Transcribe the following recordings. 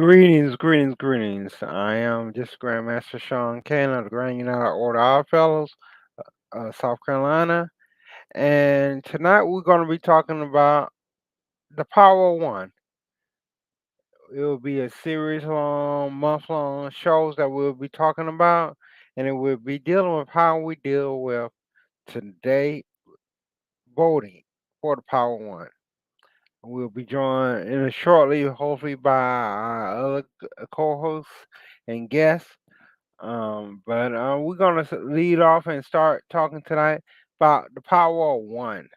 Greetings. I am just Grandmaster Sean Kane of the Grand United Order of Our Fellows, South Carolina. And tonight we're going to be talking about the Power of One. It will be a series long, month long shows that we'll be talking about, and it will be dealing with how we deal with today voting for the Power of One. We'll be joined in a shortly, hopefully, by our other co-hosts and guests. But we're gonna lead off and start talking tonight about the power of one.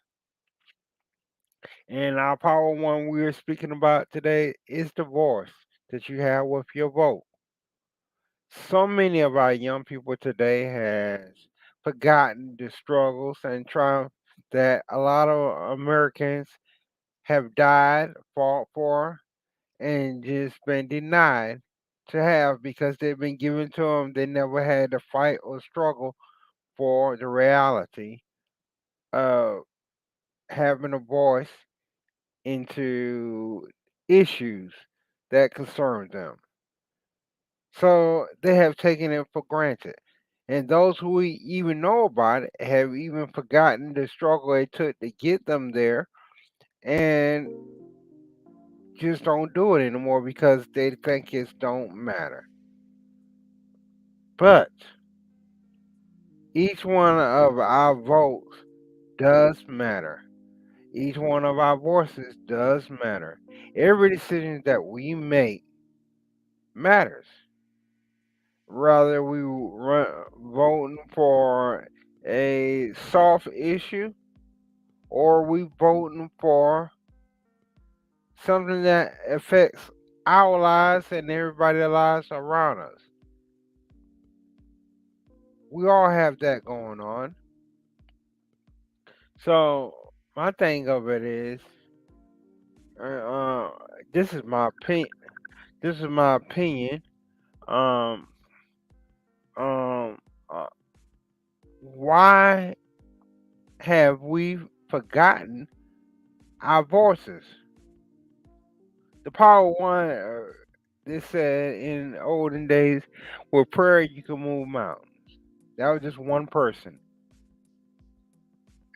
And our power of one we're speaking about today is the voice that you have with your vote. So many of our young people today has forgotten the struggles and triumphs that a lot of Americans have died, fought for, and just been denied to have because they've been given to them. They never had to fight or struggle for the reality of having a voice into issues that concern them. So they have taken it for granted. And those who even know about it have even forgotten the struggle it took to get them there and just don't do it anymore because they think it don't matter. But each one of our votes does matter. Each one of our voices does matter. Every decision that we make matters. Rather we voting for a soft issue or we voting for something that affects our lives and everybody's lives around us. We all have that going on. So my thing of it is, uh, uh, this is my opinion. This is my opinion. Um, um, uh, why have we forgotten our voices? The power of one, they said in olden days, with prayer you can move mountains. That was just one person.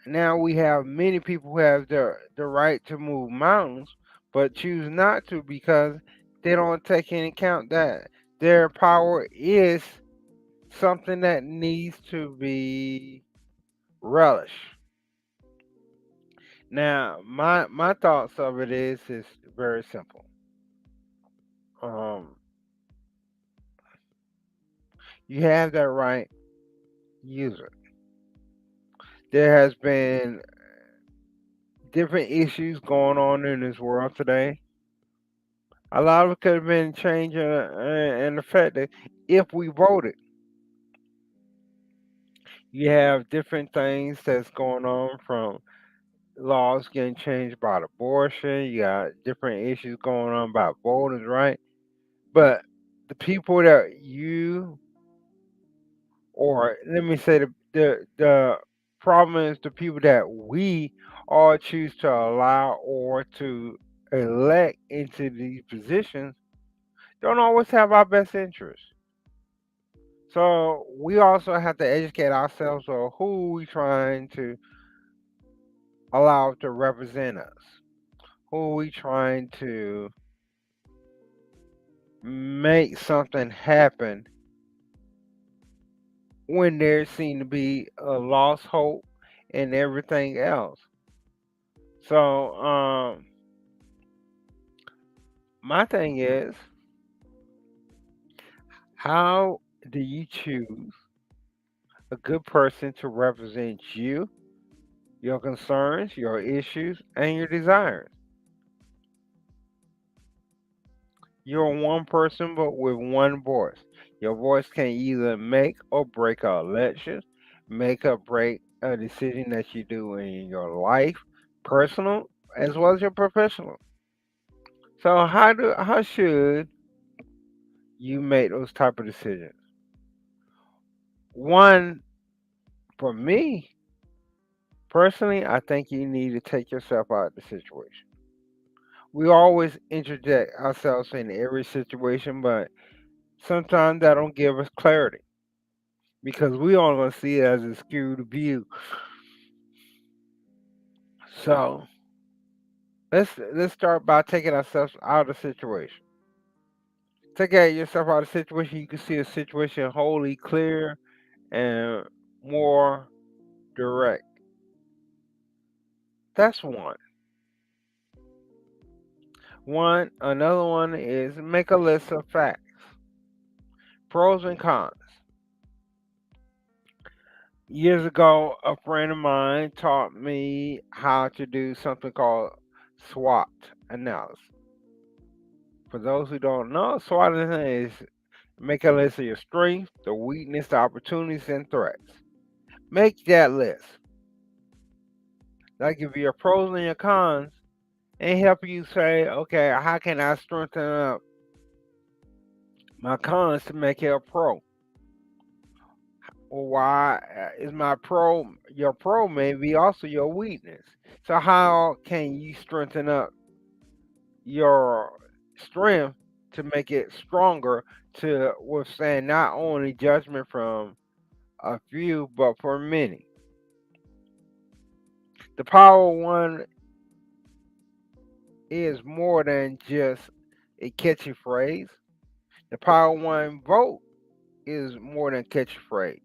Now we have many people who have the right to move mountains, but choose not to because they don't take into account that their power is something that needs to be relished. Now, my thoughts of it is very simple. Um, you have that right, use it. There has been different issues going on in this world today. A lot of it could have been changed and affected if we voted. You have different things that's going on from laws getting changed about abortion. You got different issues going on about voting, right? But the people that you, or let me say the problem is the people that we all choose to allow or to elect into these positions don't always have our best interests. So we also have to educate ourselves on who we trying to allow to represent us. Who we trying to make something happen when there seem to be a lost hope and everything else. So my thing is, how do you choose a good person to represent you, your concerns, your issues, and your desires? You're one person, but with one voice. Your voice can either make or break an election, make or break a decision that you do in your life, personal as well as your professional. So how should you make those type of decisions? One, for me personally, I think you need to take yourself out of the situation. We always interject ourselves in every situation, but sometimes that don't give us clarity because we only gonna see it as a skewed view. So let's start by taking ourselves out of the situation. Take yourself out of the situation, you can see a situation wholly clear and more direct. That's one. Another one is make a list of facts, pros and cons. Years ago, a friend of mine taught me how to do something called SWOT analysis. For those who don't know, SWOT analysis is make a list of your strengths, the weakness, the opportunities, and threats. Make that list. That give you your pros and your cons, and help you say, okay, how can I strengthen up my cons to make it a pro? Or why is my pro your pro may be also your weakness? So how can you strengthen up your strength to make it stronger to withstand not only judgment from a few but for many? The power of one is more than just a catchy phrase. The power of one vote is more than catchy phrase.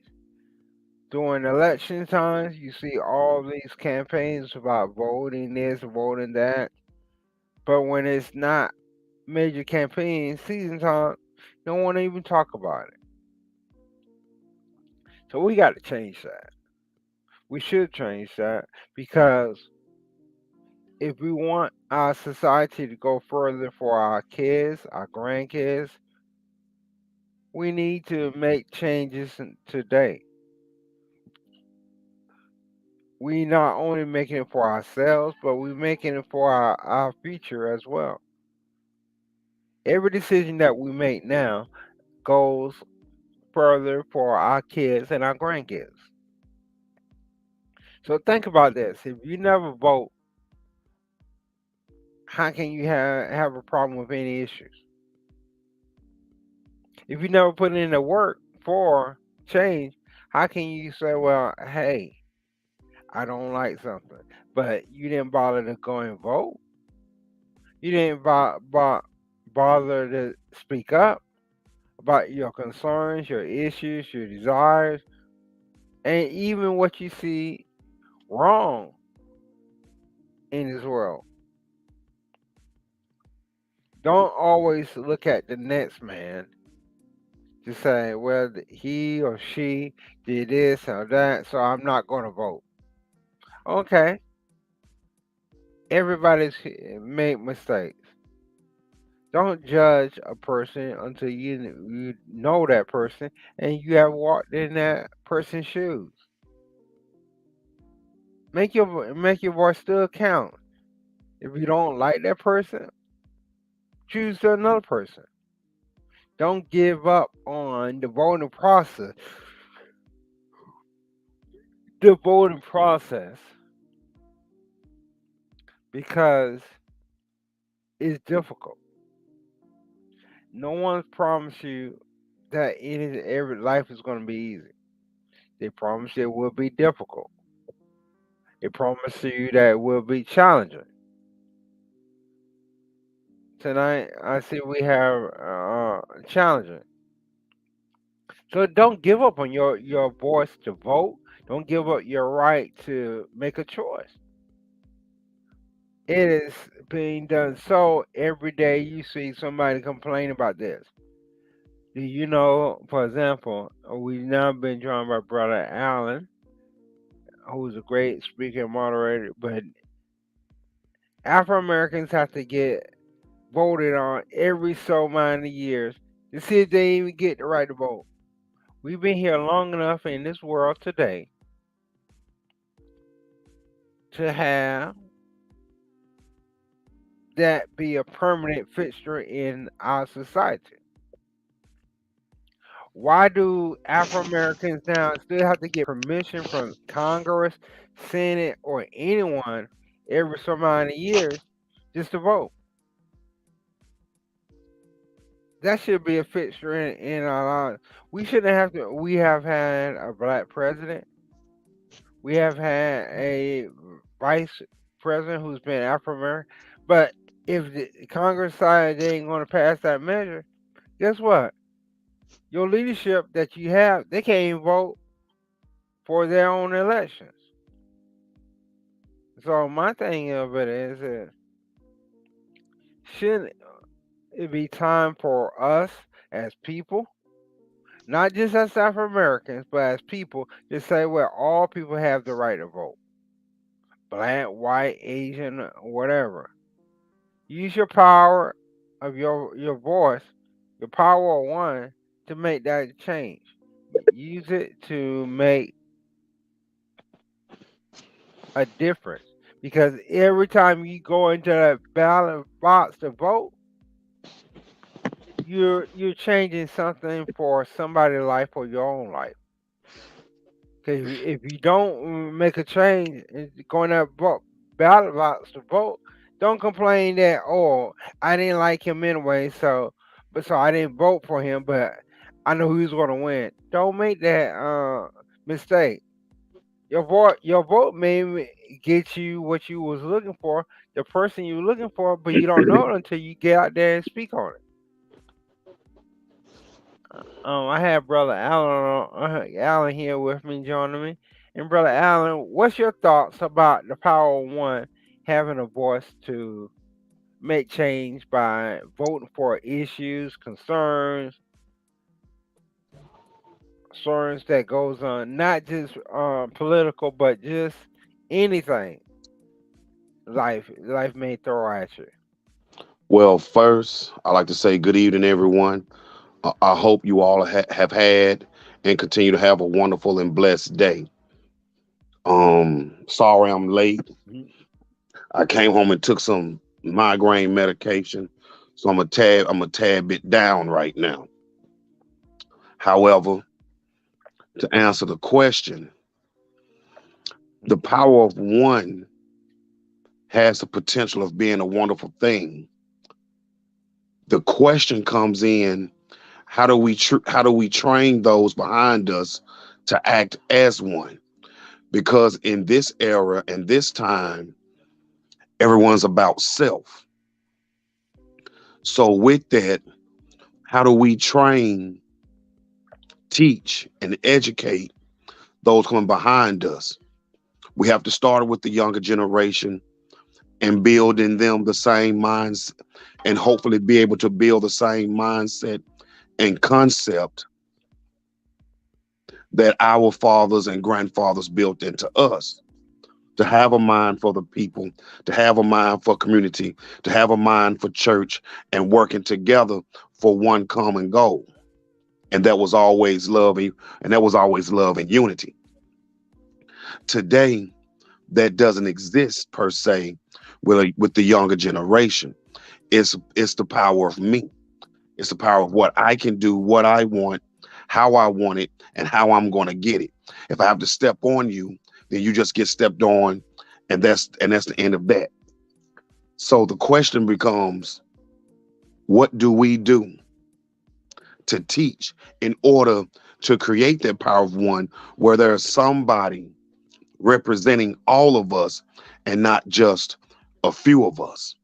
During election times, you see all these campaigns about voting this, voting that. But when it's not major campaign season time, no one even talk about it. So we got to change that. We should change that because if we want our society to go further for our kids, our grandkids, we need to make changes today. We not only making it for ourselves, but we making it for our future as well. Every decision that we make now goes further for our kids and our grandkids. So think about this. If you never vote, how can you have a problem with any issues? If you never put in the work for change, how can you say, well, hey, I don't like something, but you didn't bother to go and vote? You didn't bother to speak up about your concerns, your issues, your desires, and even what you see wrong in this world. Don't always look at the next man to say, well, he or she did this or that, so I'm not going to vote. Okay, everybody's made mistakes. Don't judge a person until you know that person and you have walked in that person's shoes. Make your voice still count. If you don't like that person, choose another person. Don't give up on the voting process. The voting process because it's difficult. No one promised you that every life is going to be easy. They promise you it will be difficult. They promise you that it will be challenging. Tonight, I see we have challenging. So don't give up on your voice to vote. Don't give up your right to make a choice. It is being done so every day. You see somebody complain about this. Do you know, for example, we've now been joined by Brother Allen, who's a great speaker and moderator, but Afro Americans have to get voted on every so many years to see if they even get the right to vote. We've been here long enough in this world today to have that be a permanent fixture in our society. Why do Afro Americans now still have to get permission from Congress, Senate, or anyone every so many years just to vote? that should be a fixture in our lives. We shouldn't have to. We have had a black president. We have had a vice president who's been Afro American. But if the Congress decided they ain't going to pass that measure, guess what? Your leadership that you have, they can't even vote for their own elections. So my thing of it is, shouldn't it be time for us as people, not just as Afro Americans, but as people, to say, well, all people have the right to vote, black, white, Asian, whatever. Use your power of your voice, your power of one, to make that change. Use it to make a difference. Because every time you go into that ballot box to vote, you're changing something for somebody's life or your own life. Because if you don't make a change and go in that ballot box to vote, don't complain that, oh, I didn't like him anyway, so I didn't vote for him, but I know who's going to win. Don't make that mistake. Your vote may get you what you was looking for, the person you were looking for, but you don't know it until you get out there and speak on it. I had brother Alan here with me, joining me. And brother Alan, what's your thoughts about the power of one having a voice to make change by voting for issues, concerns that goes on, not just political, but just anything life may throw at you. Well, first, I like to say good evening, everyone. I hope you all have had and continue to have a wonderful and blessed day. Sorry I'm late. Mhm. I came home and took some migraine medication, so I'm a tad bit down right now. However, to answer the question, the power of one has the potential of being a wonderful thing. The question comes in: how do we train those behind us to act as one? Because in this era and this time, everyone's about self. So with that, how do we train, teach, and educate those coming behind us? We have to start with the younger generation and build in them the same minds, and hopefully be able to build the same mindset and concept that our fathers and grandfathers built into us. To have a mind for the people, to have a mind for community, to have a mind for church, and working together for one common goal. And that was always love, and that was always love and unity. Today, that doesn't exist per se with the younger generation. It's the power of me. It's the power of what I can do, what I want, how I want it, and how I'm going to get it. If I have to step on you, then you just get stepped on, and that's the end of that. So the question becomes, what do we do to teach in order to create that power of one where there's somebody representing all of us and not just a few of us?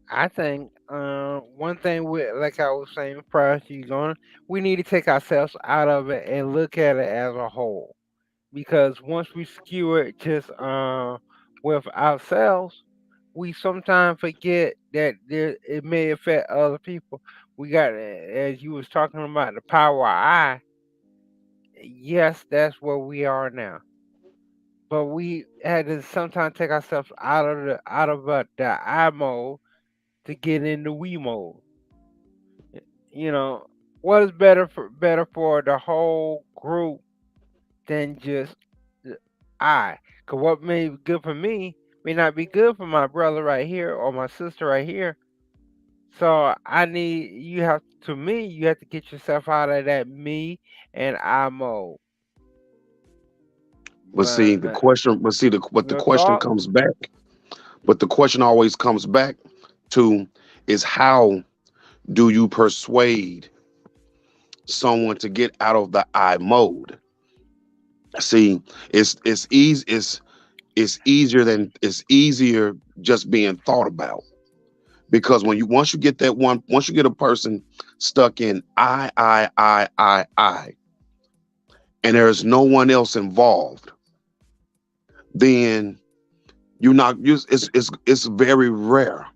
I think one thing like I was saying prior to you going, we need to take ourselves out of it and look at it as a whole. Because once we skew it just with ourselves, we sometimes forget that it may affect other people. We got, as you was talking about, the power of I. Yes, that's where we are now. But we had to sometimes take ourselves out of the I mode to get into we mode. You know, what is better for the whole group than just the I? Cause what may be good for me may not be good for my brother right here or my sister right here. So you have to get yourself out of that me and I mode. But see, But the question, but see, what the your question thoughts? comes back. But the question always comes back to is how do you persuade someone to get out of the I mode? See, it's easy it's easier just being thought about, because when you once you get a person stuck in I, and there's no one else involved, then it's very rare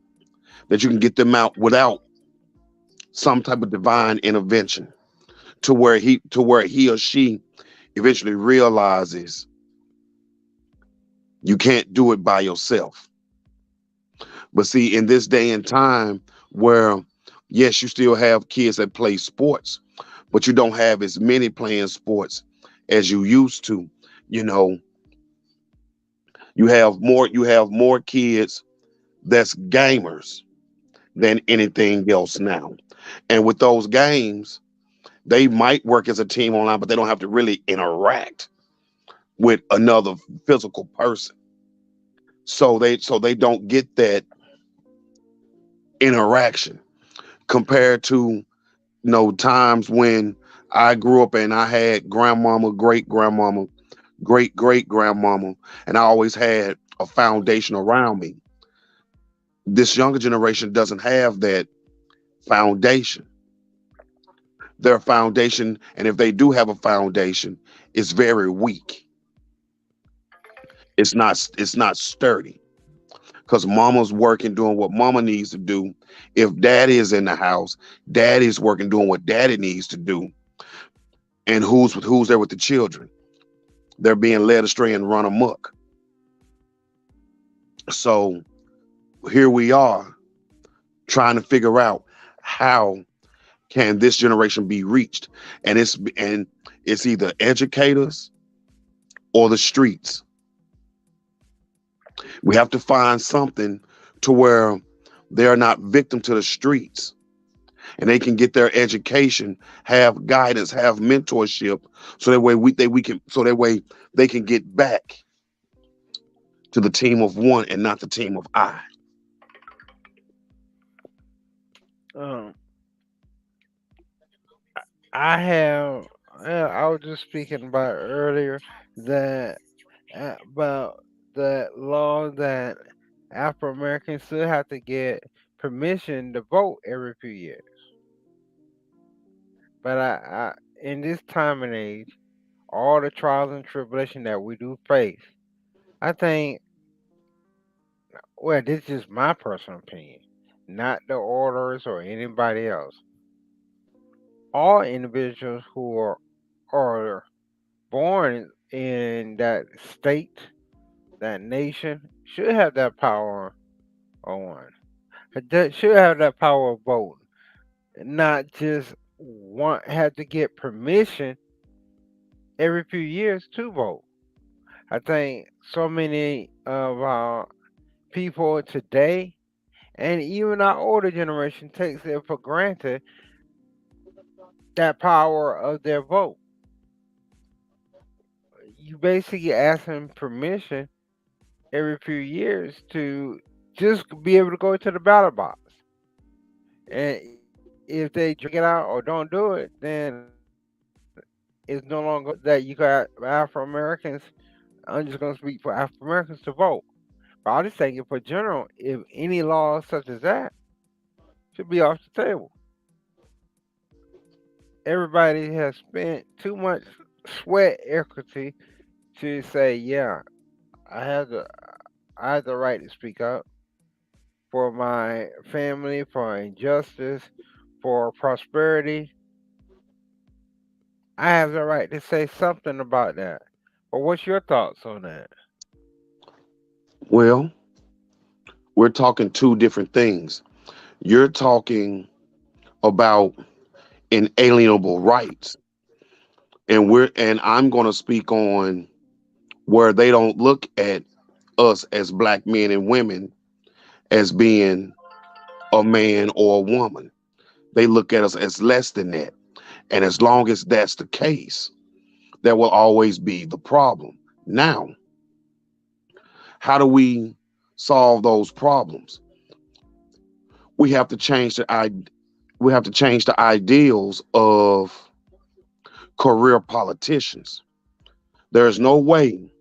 that you can get them out without some type of divine intervention, to where he or she eventually realizes you can't do it by yourself. But see, in this day and time where, yes, you still have kids that play sports, but you don't have as many playing sports as you used to. You know, you have more kids that's gamers than anything else now. And with those games, they might work as a team online, but they don't have to really interact with another physical person. So they don't get that interaction compared to times when I grew up and I had grandmama, great grandmama, great great grandmama, and I always had a foundation around me. This younger generation doesn't have that foundation. Their foundation, and if they do have a foundation, is very weak. It's not sturdy, because mama's working doing what mama needs to do. If daddy is in the house, daddy's working doing what daddy needs to do. And who's there with the children? They're being led astray and run amok. So here we are trying to figure out how can this generation be reached, and it's either educators or the streets. We have to find something to where they're not victim to the streets, and they can get their education, have guidance, have mentorship, so that way they can get back to the team of one and not the team of I. Um, I have. I was just speaking about earlier that about the law that Afro Americans still have to get permission to vote every few years. But in this time and age, all the trials and tribulation that we do face, I think, well, this is my personal opinion, not the orders or anybody else. All individuals who are born in that state, that nation, should have that power on. That should have that power of vote, not just have to get permission every few years to vote. I think so many of our people today, and even our older generation, takes it for granted that power of their vote. You basically ask them permission every few years to just be able to go to the ballot box. And if they drag it out or don't do it, then it's no longer that you got Afro Americans. I'm just going to speak for Afro Americans to vote. But I just think for general, if any laws such as that should be off the table. Everybody has spent too much sweat equity to say, yeah, I have the I have the right to speak up for my family, for injustice, for prosperity. I have the right to say something about that. But what's your thoughts on that? Well, we're talking two different things. You're talking about inalienable rights, and I'm going to speak on where they don't look at us as black men and women as being a man or a woman. They look at us as less than that. And as long as that's the case, that will always be the problem. Now, how do we solve those problems. We have to change we have to change the ideals of career politicians. There's no way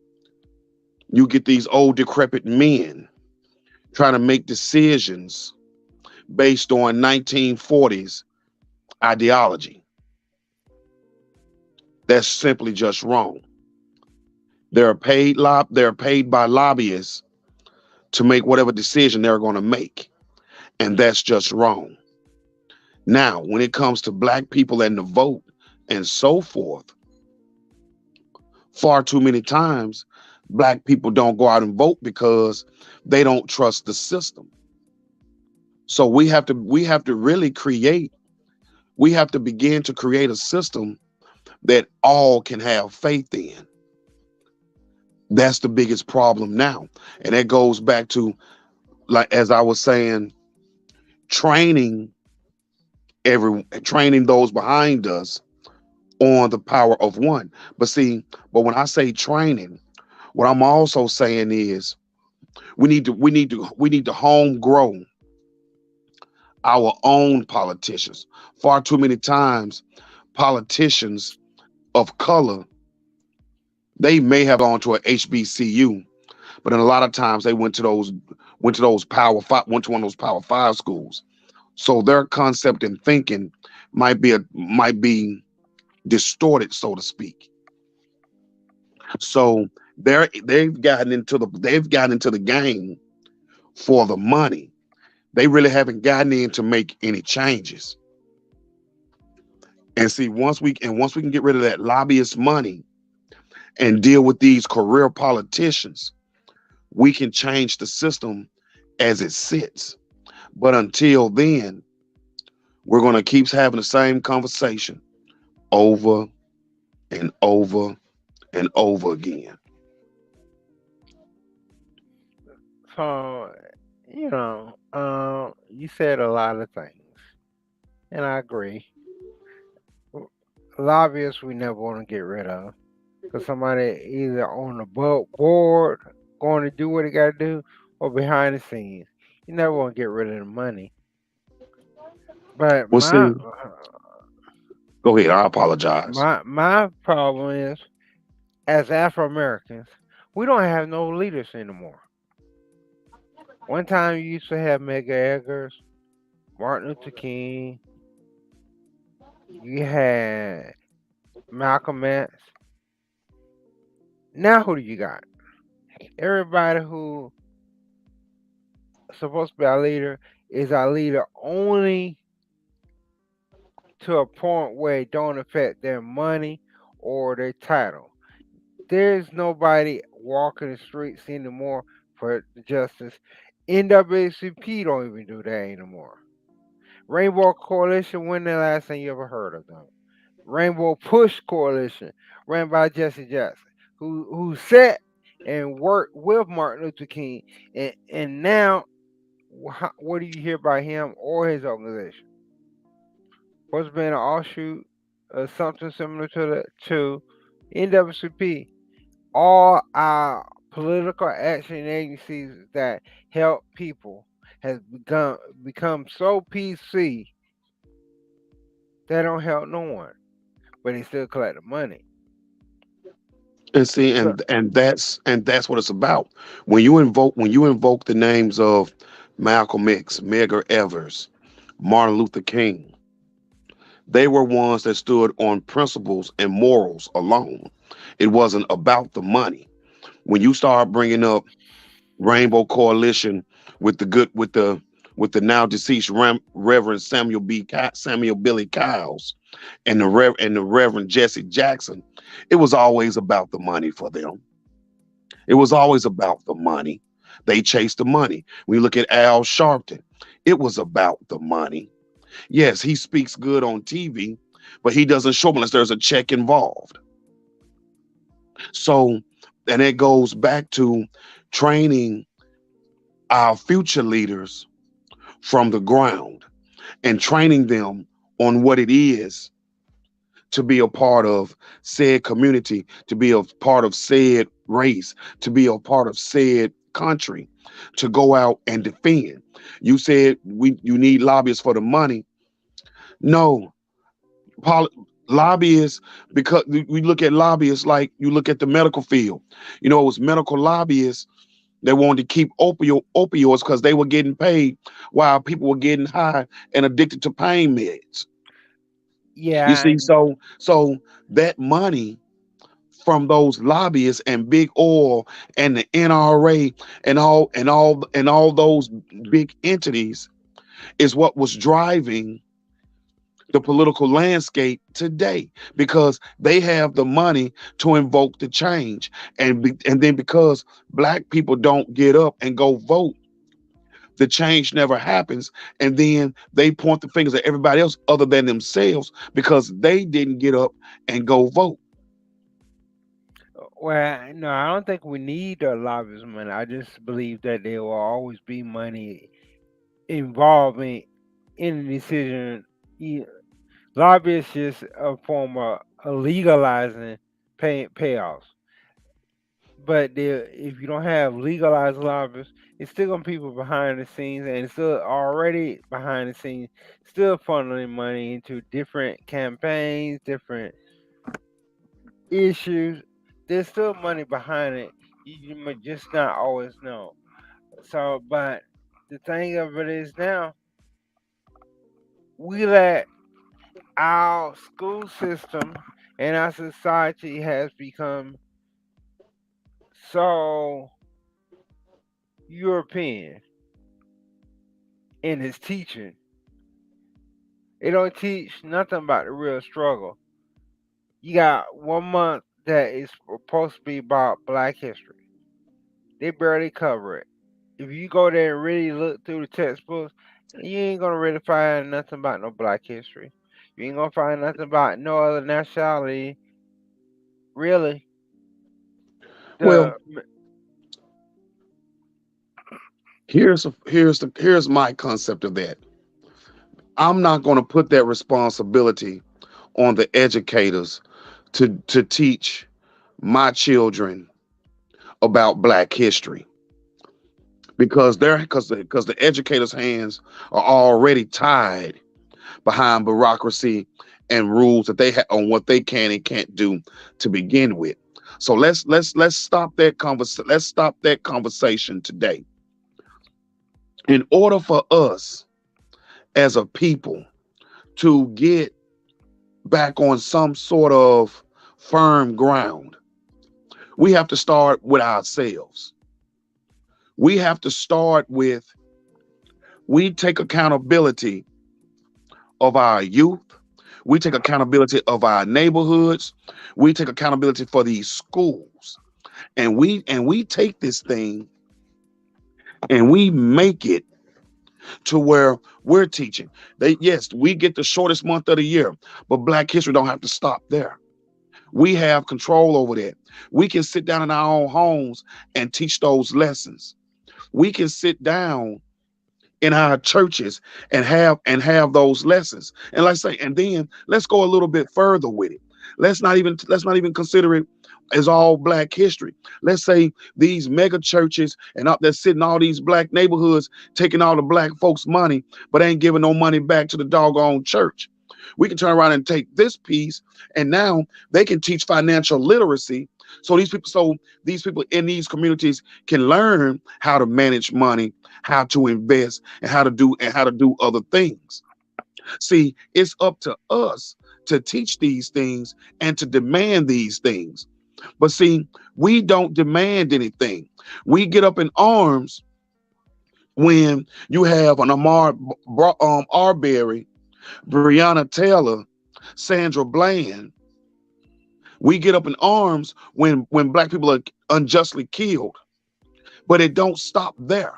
you get these old decrepit men trying to make decisions based on 1940s ideology. That's simply just wrong. They're paid by lobbyists to make whatever decision they're going to make, and that's just wrong. Now, when it comes to black people and the vote and so forth, far too many times black people don't go out and vote because they don't trust the system. So we have to really create we have to begin to create a system that all can have faith in. That's the biggest problem now. And that goes back to, like as I was saying, training training those behind us on the power of one. But see, but when I say training, what I'm also saying is we need to home grow our own politicians. Far too many times politicians of color, they may have gone to a HBCU, but then a lot of times they went to those went to one of those power 5 schools. So their concept and thinking might be distorted, so to speak. So they've gotten into the game for the money. They really haven't gotten in to make any changes. And see, once we can get rid of that lobbyist money and deal with these career politicians, we can change the system as it sits. But until then, we're going to keep having the same conversation over and over and over again. So, you said a lot of things, and I agree. Lobbyists we never want to get rid of because somebody either on the board going to do what they got to do or behind the scenes. You never want to get rid of the money. But Well, my see, go ahead. I apologize. my problem is, as Afro Americans, we don't have no leaders anymore. One time you used to have Medgar Evers, Martin Luther King, you had Malcolm X. Now who do you got? Everybody who supposed to be our leader is our leader only to a point where it don't affect their money or their title. There's nobody walking the streets anymore for justice. NAACP don't even do that anymore. Rainbow Coalition, when the last time you ever heard of them? Rainbow Push Coalition, ran by Jesse Jackson, who sat and worked with Martin Luther King, and now what do you hear about him or his organization? What's been an offshoot of something similar to NAACP? All our political action agencies that help people has become so PC they don't help no one, but they still collect the money. And see, So and that's what it's about. When you invoke the names of Malcolm X, Medgar Evers, Martin Luther King, they were ones that stood on principles and morals alone. It wasn't about the money. When you start bringing up Rainbow Coalition with the good with the now deceased Reverend Samuel Billy Kyles and the Reverend Jesse Jackson, it was always about the money for them. It was always about the money. They chased the money. When you look at Al Sharpton, it was about the money. Yes, he speaks good on TV, but he doesn't show unless there's a check involved. So, and it goes back to training our future leaders from the ground and training them on what it is to be a part of said community, to be a part of said race, to be a part of said country to go out and defend. You said you need lobbyists for the money. No, poli- lobbyists, because we look at lobbyists like you look at the medical field. It was medical lobbyists that wanted to keep opioids because they were getting paid while people were getting high and addicted to pain meds. You Yeah, see, so that money from those lobbyists and big oil and the NRA and all those big entities is what was driving the political landscape today, because they have the money to invoke the change. And then because black people don't get up and go vote, the change never happens. And then they point the fingers at everybody else other than themselves because they didn't get up and go vote. well, no, I don't think we need the lobbyist money. I just believe that there will always be money involving in the decision. E- Lobbyists is a form of legalizing payoffs. But if you don't have legalized lobbyists, it's still gonna be people behind the scenes, and it's still already behind the scenes, still funneling money into different campaigns, different issues. There's still money behind it. You might just not always know. So, but the thing of it is now we let our school system and our society has become so European in its teaching. They don't teach nothing about the real struggle. You got 1 month that is supposed to be about Black history. They barely cover it. If you go there and really look through the textbooks, you ain't gonna really find nothing about no Black history. You ain't gonna find nothing about no other nationality, really. Well, The here's my concept of that. I'm not going to put that responsibility on the educators to teach my children about black history, because the educators' hands are already tied behind bureaucracy and rules that they have on what they can and can't do to begin with. So let's stop that conversation today. In order for us as a people to get back on some sort of firm ground, we have to start with ourselves. We have to start with, we take accountability of our youth. We take accountability of our neighborhoods. We take accountability for these schools. And we take this thing and we make it to where we're teaching. Yes, we get the shortest month of the year, but Black history don't have to stop there. We have control over that. We can sit down in our own homes and teach those lessons. We can sit down in our churches and have those lessons. And let's say, and then let's go a little bit further with it. Let's not even consider it as all black history. Let's say these mega churches and up there sitting all these black neighborhoods taking all the black folks' money, but ain't giving no money back to the doggone church. We can turn around and take this piece, and now they can teach financial literacy. So these people in these communities can learn how to manage money, how to invest, and how to do other things. See, it's up to us to teach these things and to demand these things. But see, we don't demand anything. We get up in arms when you have an Arbery, Breonna Taylor, Sandra Bland. We get up in arms when black people are unjustly killed. But it don't stop there.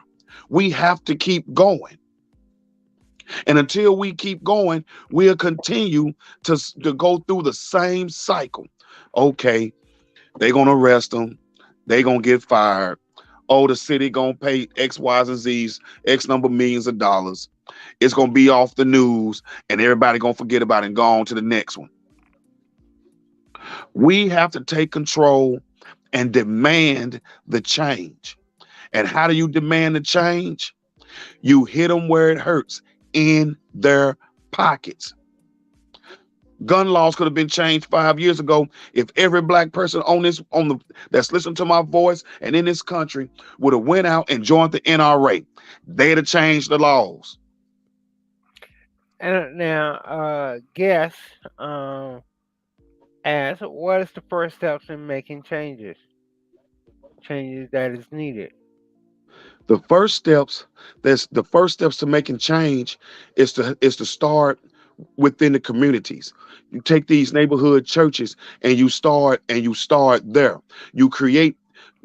We have to keep going. And until we keep going, we'll continue to go through the same cycle. Okay, they gonna arrest them. They gonna get fired. Oh, the city gonna pay X, Y's, and Z's X number of millions of dollars. It's gonna be off the news, and everybody gonna forget about it and go on to the next one. We have to take control and demand the change. And how do you demand the change? You hit them where it hurts, in their pockets. Gun laws could have been changed 5 years ago if every black person on the that's listening to my voice and in this country would have went out and joined the NRA. They'd have changed the laws. And now, guess, um, ask, what is the first steps in making changes that is needed? The first steps the first steps to making change is to start within the communities. You take these neighborhood churches and you start there. You create,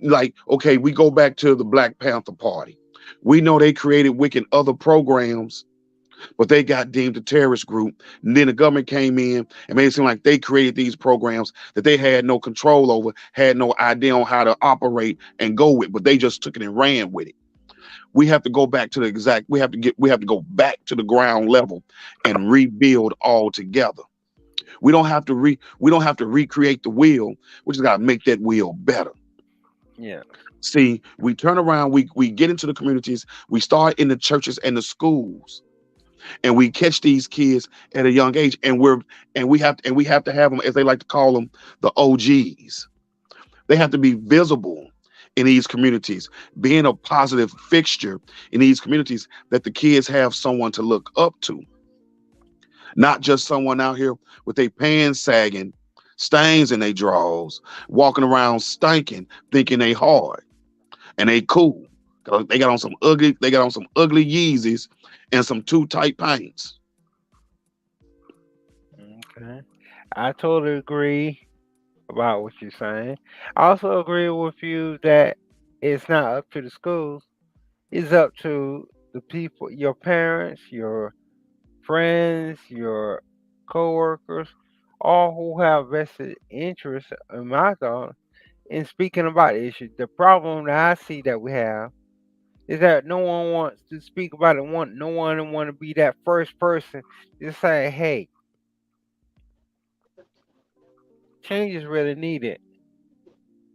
like, okay, we go back to the Black Panther Party. We know they created wicked other programs, but they got deemed a terrorist group. And then the government came in and made it seem like they created these programs that they had no control over, had no idea on how to operate and go with, but they just took it and ran with it. We have to go back to the exact, we have to go back to the ground level and rebuild all together. We don't have to recreate the wheel. We just gotta make that wheel better. Yeah. See, we turn around, we get into the communities, we start in the churches and the schools, and we catch these kids at a young age, and we have to have them, as they like to call them, the OGs. They have to be visible in these communities, being a positive fixture in these communities, that the kids have someone to look up to, not just someone out here with their pants sagging, stains in their drawers, walking around stinking, thinking they hard and they cool. They got on some ugly Yeezys and some too tight pants. Okay. I totally agree about what you're saying. I also agree with you that it's not up to the schools. It's up to the people, your parents, your friends, your coworkers, all who have vested interest, in my thought, in speaking about the issue. The problem that I see that we have is that no one wants to speak about it. No one want to be that first person to say, "Hey, change is really needed."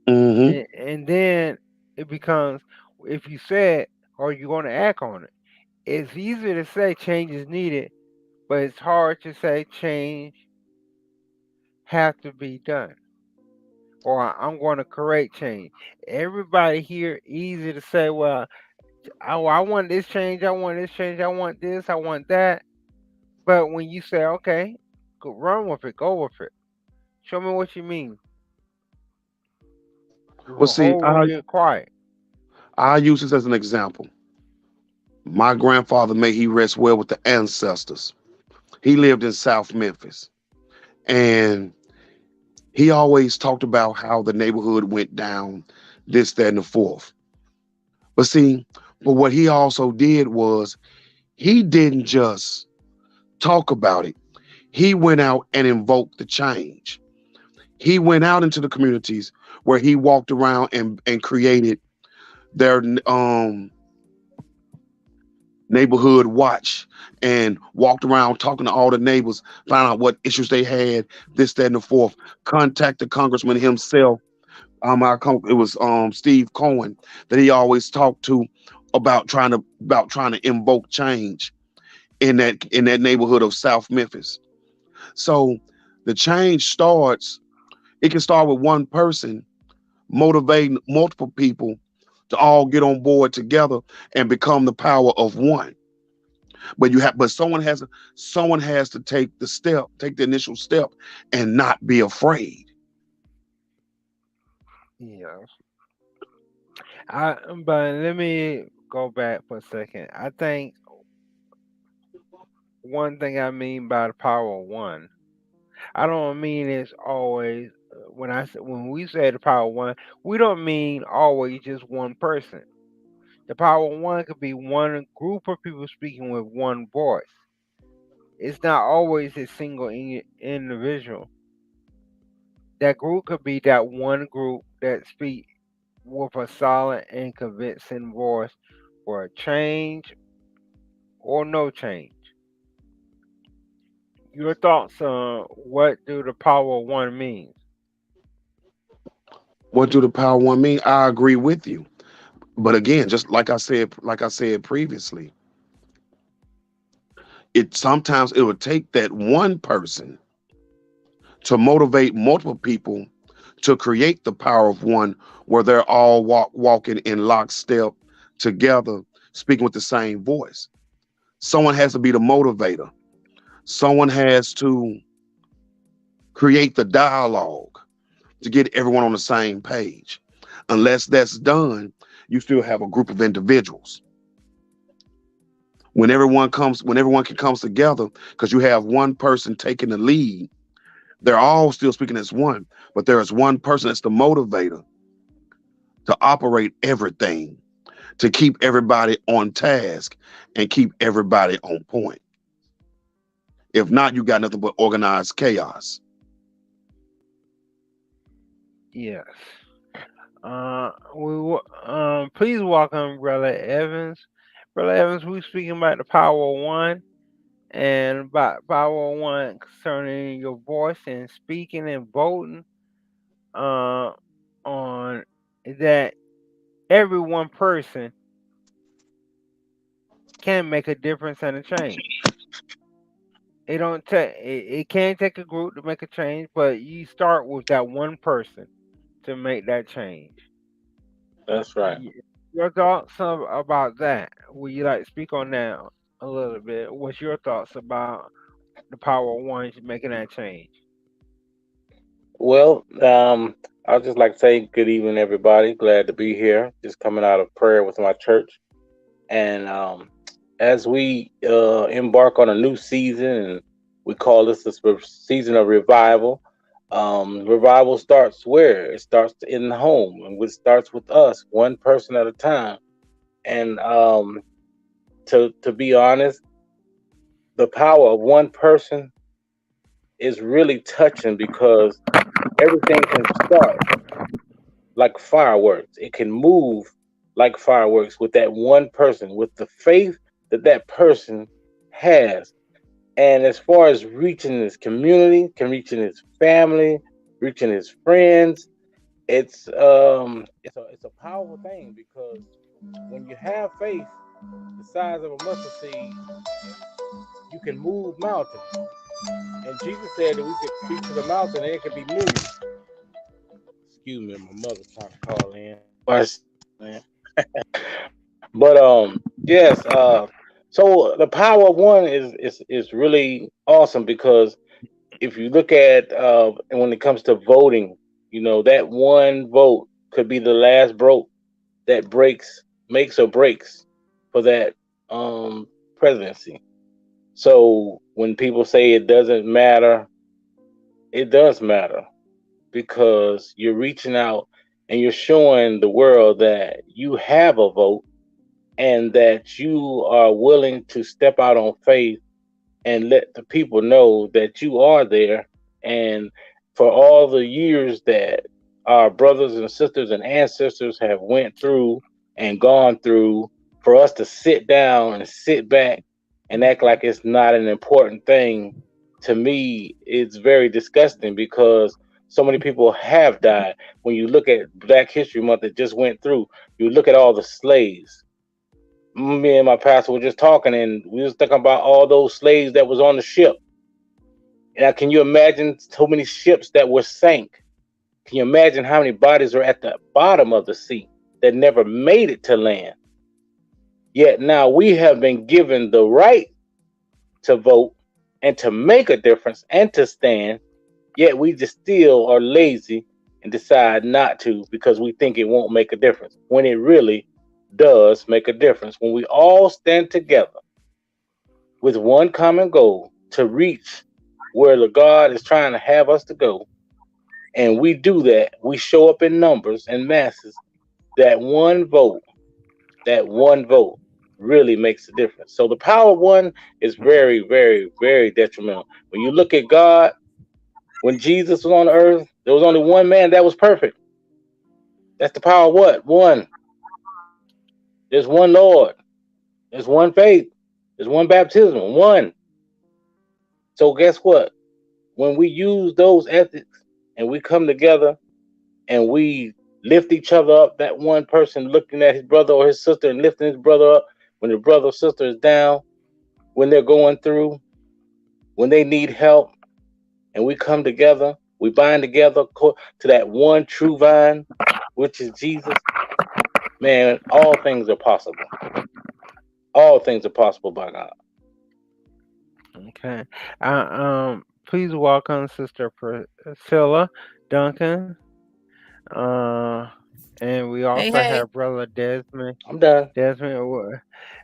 Hmm. And then it becomes, if you say it, are you going to act on it? It's easy to say change is needed, but it's hard to say change have to be done, or I'm going to create change. Everybody here easy to say, well, I want this change, I want this change, I want this, I want that. But when you say, okay, go run with it, go with it. Show me what you mean. The Well, see, whole room get quiet. I use this as an example. My grandfather, may he rest well with the ancestors. He lived in South Memphis, and he always talked about how the neighborhood went down, this, that, and the fourth. But see, but what he also did was, he didn't just talk about it. He went out and invoked the change. He went out into the communities where he walked around and created their neighborhood watch, and walked around talking to all the neighbors, find out what issues they had, this, that, and the fourth. Contact the congressman himself. It was Steve Cohen that he always talked to about trying to invoke change in that neighborhood of South Memphis. So the change starts. It can start with one person motivating multiple people to all get on board together and become the power of one. But someone has to take the initial step, and not be afraid. Yeah. But let me go back for a second. I think one thing I mean by the power of one, I don't mean it's always when we say the power of one, we don't mean always just one person. The power of one could be one group of people speaking with one voice. It's not always a single individual. That group could be that one group that speak with a solid and convincing voice for change or no change. Your thoughts on what do the power of one mean? What do the power of one mean? I agree with you. But again, just like I said previously, it sometimes it would take that one person to motivate multiple people to create the power of one, where they're all walking in lockstep together, speaking with the same voice. Someone has to be the motivator. Someone has to create the dialogue to get everyone on the same page. Unless that's done, you still have a group of individuals. When everyone can comes together, because you have one person taking the lead, they're all still speaking as one, but there is one person that's the motivator to operate everything, to keep everybody on task and keep everybody on point. If not, you got nothing but organized chaos. Yes. Please welcome Brother Evans. Brother Evans, we're speaking about the power of one and about power of one concerning your voice and speaking and voting uh, on that every one person can make a difference and a change. It can't take a group to make a change, but you start with that one person to make that change. That's right. Y- Your thoughts about that? Would you like to speak on that a little bit? What's your thoughts about the power of one making that change? Well, I'd just like to say good evening, everybody. Glad to be here. Just coming out of prayer with my church, and as we embark on a new season, and we call this the season of revival. Revival starts where? It starts in the home, and it starts with us, one person at a time. And to be honest, the power of one person is really touching because everything can start like fireworks. It can move like fireworks with that one person, with the faith that that person has. And as far as reaching his community, can reaching his family, reaching his friends, it's a powerful thing because when you have faith the size of a mustard seed, you can move mountains. And Jesus said that we could speak to the mountain and it could be moved. Excuse me, my mother's trying to call in. But yes, so the power of one is really awesome because if you look at and when it comes to voting, that one vote could be the last vote that makes or breaks for that presidency. So when people say it doesn't matter, it does matter because you're reaching out and you're showing the world that you have a vote and that you are willing to step out on faith and let the people know that you are there. And for all the years that our brothers and sisters and ancestors have went through and gone through, for us to sit down and sit back and act like it's not an important thing, to me it's very disgusting because so many people have died. When you look at Black History Month that just went through, you look at all the slaves. Me and my pastor were just talking and we was thinking about all those slaves that was on the ship. Now, can you imagine so many ships that were sank? Can you imagine how many bodies are at the bottom of the sea that never made it to land? Yet now we have been given the right to vote and to make a difference and to stand, yet we just still are lazy and decide not to because we think it won't make a difference when it really does make a difference. When we all stand together with one common goal to reach where the God is trying to have us to go, and we do that, we show up in numbers and masses, that one vote really makes a difference. So the power of one is very, very, very detrimental. When you look at God, when Jesus was on the earth, there was only one man that was perfect. That's the power of what? One. There's one Lord. There's one faith. There's one baptism. One. So guess what? When we use those ethics and we come together and we lift each other up. That one person looking at his brother or his sister and lifting his brother up when the brother or sister is down, when they're going through, when they need help, and we come together, we bind together to that one true vine, which is Jesus. Man, all things are possible. All things are possible by God. Okay. Please welcome Sister Priscilla Duncan. Uh, and we Hey, also hey. have Brother Desmond. I'm done.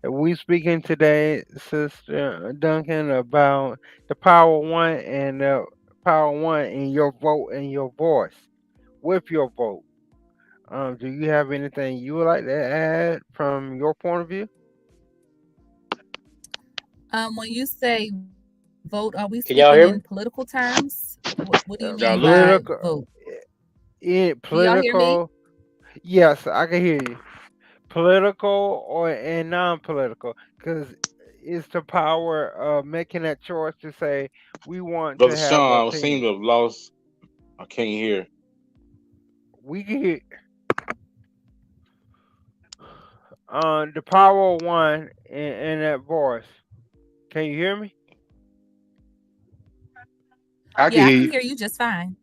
We speaking today, Sister Duncan, about the power one and power one in your vote and your voice with your vote. Do you have anything you would like to add from your point of view? When you say vote, are we speaking Can in y'all hear me? political terms? What do you mean Y'all by losing me? vote? Political, Can y'all hear me? political. Yes, I can hear you. Political or and non-political, because it's the power of making that choice to say we want to Brother have a Sean, I seem team. to have lost. I can't hear. We can hear the power of one in that voice. Can you hear me? I can Yeah, I hear can you. hear you just fine.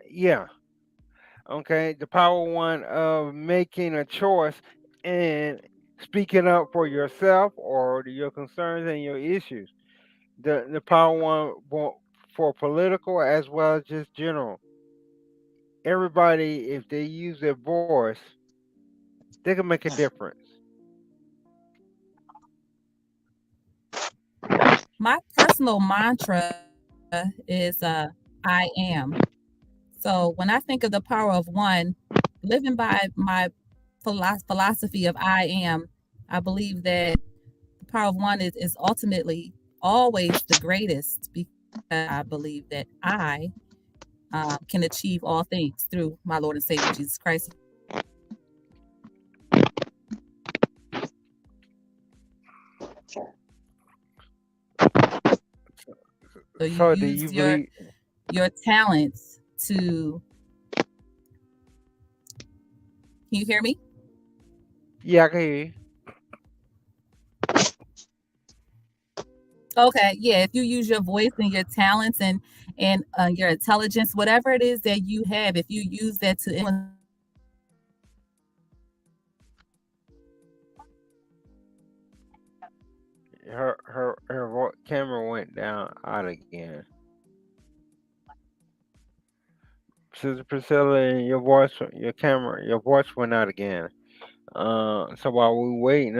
Yeah. Okay. The power one of making a choice and speaking up for yourself or your concerns and your issues. The power one for political as well as just general. Everybody, if they use their voice, they can make a difference. My personal mantra is I am. So when I think of the power of one, living by my philosophy of I am, I believe that the power of one is ultimately always the greatest because I believe that I can achieve all things through my Lord and Savior Jesus Christ. So you So, do use you believe? your talents to. Can you hear me? Yeah, I can hear you. Okay, yeah. If you use your voice and your talents and your intelligence, whatever it is that you have, if you use that to influence Her camera went down out again. Sister Priscilla, your voice, your camera, your voice went out again. So while we waiting,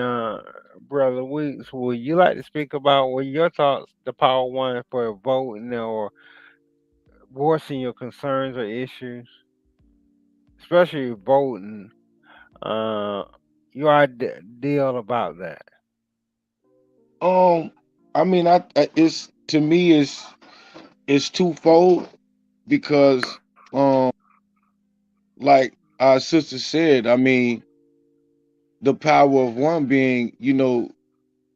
Brother Weeks, would you like to speak about what your thoughts, the power one for voting or voicing your concerns or issues, especially voting? Uh, your deal about that. Um, I mean, it's to me it's twofold because um, like our sister said, I mean, the power of one being, you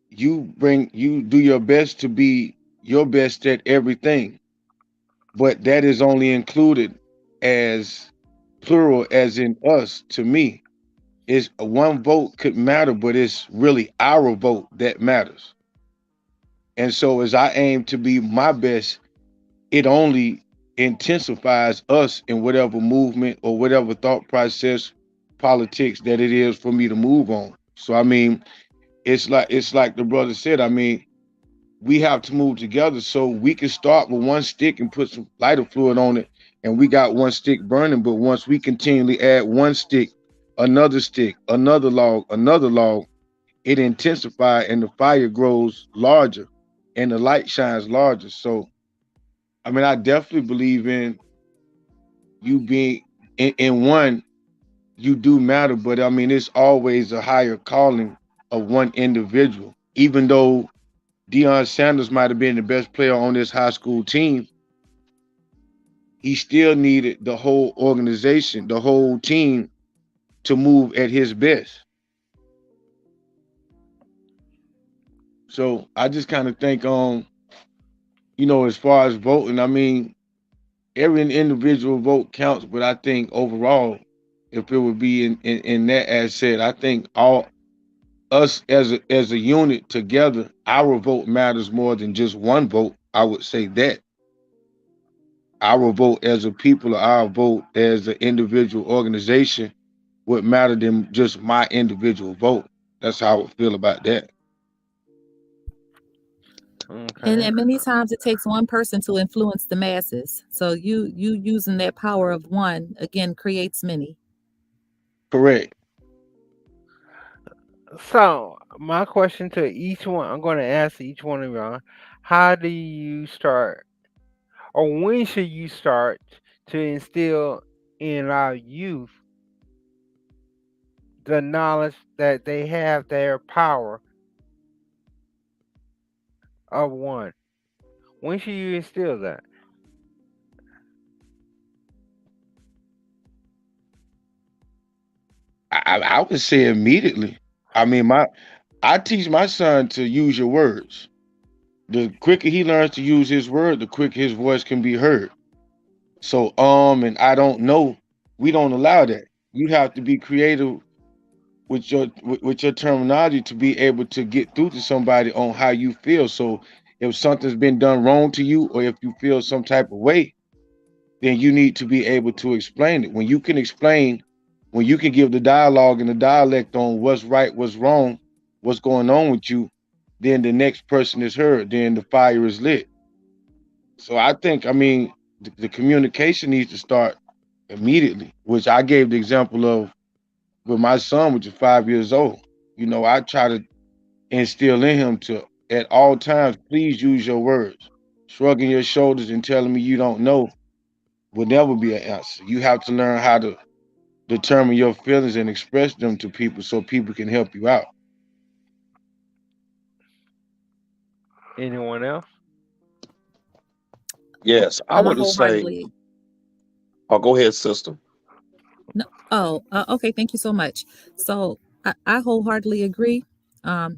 do your best to be your best at everything, but that is only included as plural as in us to me. Is one vote could matter, but it's really our vote that matters. And so as I aim to be my best, it only intensifies us in whatever movement or whatever thought process politics that it is for me to move on. So I mean, it's like the brother said, I mean, we have to move together so we can start with one stick and put some lighter fluid on it and we got one stick burning, but once we continually add one stick, another log, it intensifies and the fire grows larger and the light shines larger. So I mean, I definitely believe in you being in one, you do matter, but I mean, it's always a higher calling of one individual. Even though Deion Sanders might have been the best player on this high school team, he still needed the whole organization, the whole team to move at his best. So I just kind of think as far as voting, I mean, every individual vote counts, but I think overall, if it would be in that as said, I think all us as a unit together, our vote matters more than just one vote. I would say that our vote as a people, or our vote as an individual organization, would matter than just my individual vote. That's how I would feel about that. And Okay. many times it takes one person to influence the masses. So you using that power of one again creates many. Correct. So my question to each one, I'm going to ask each one of y'all, how do you start, or when should you start to instill in our youth the knowledge that they have their power of one? When should you instill that? I would say immediately. I mean, I teach my son to use your words. The quicker he learns to use his word, the quicker his voice can be heard. So and I don't know, we don't allow that. You have to be creative with your terminology to be able to get through to somebody on how you feel. So if something's been done wrong to you, or if you feel some type of way, then you need to be able to explain it. When you can explain, when you can give the dialogue and the dialect on what's right, what's wrong, what's going on with you, then the next person is heard, then the fire is lit. So I think, I mean, the communication needs to start immediately, which I gave the example of with my son, which is 5 years old. You know, I try to instill in him to, at all times, please use your words. Shrugging your shoulders and telling me you don't know will never be an answer. You have to learn how to determine your feelings and express them to people so people can help you out. Anyone else? Yes, I I would say, wholeheartedly oh, go ahead, sister. no. Oh, okay. Thank you so much. So I wholeheartedly agree.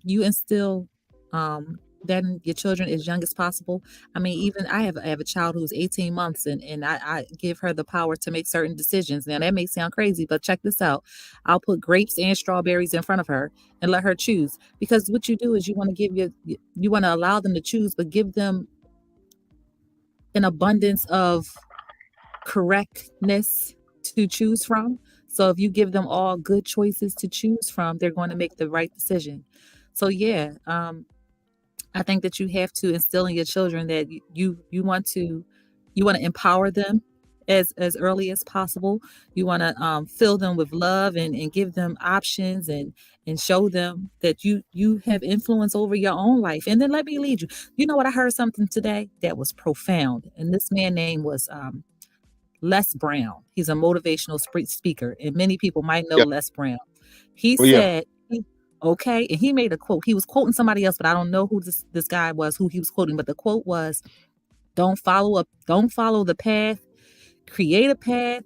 You instill that in your children as young as possible. I mean, even I have a child who's 18 months, and I give her the power to make certain decisions. Now that may sound crazy, but check this out. I'll put grapes and strawberries in front of her and let her choose. Because what you do is you want to you want to allow them to choose, but give them an abundance of correctness to choose from. So if you give them all good choices to choose from, they're going to make the right decision. So yeah, I think that you have to instill in your children that you want to empower them as early as possible. You want to fill them with love and give them options and show them that you have influence over your own life. And then let me lead you. You know what? I heard something today that was profound, and this man name was Les Brown. He's a motivational speaker, and many people might know Yeah. Les Brown. He Oh yeah. said, okay, and he made a quote. He was quoting somebody else, but I don't know who this guy was, who he was quoting. But the quote was, don't follow the path, create a path,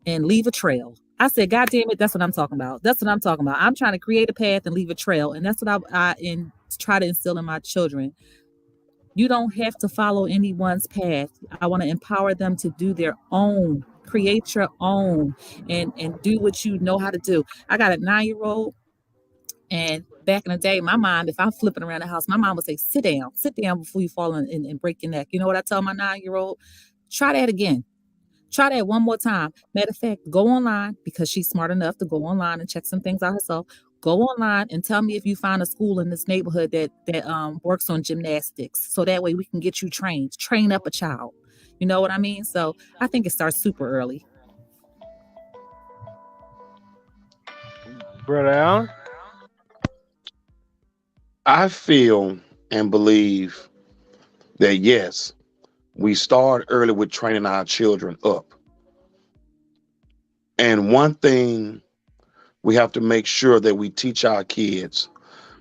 and leave a trail." I said, God damn it, that's what I'm talking about. That's what I'm talking about. I'm trying to create a path and leave a trail. And that's what I try to instill in my children. You don't have to follow anyone's path. I want to empower them to do their own, create your own, and do what you know how to do. I got a 9-year-old, and back in the day, my mom, if I'm flipping around the house, my mom would say, sit down before you fall and break your neck. You know what I tell my 9-year-old? Try that again. Try that one more time. Matter of fact, go online, because she's smart enough to go online and check some things out herself. Go online and tell me if you find a school in this neighborhood that works on gymnastics. So that way we can get you trained. Train up a child. You know what I mean? So I think it starts super early. Brother Allen? I feel and believe that yes, we start early with training our children up. And one thing we have to make sure that we teach our kids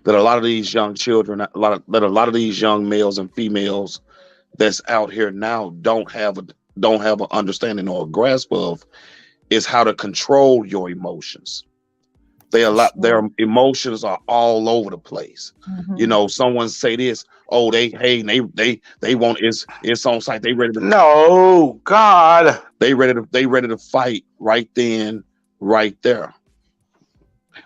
that a lot of these young children, a lot of these young males and females that's out here now don't have an understanding or a grasp of is how to control your emotions. Their Sure. emotions are all over the place. You Mhm. know, someone say this, oh, they want it's on site. No, God. They ready to fight right then, right there.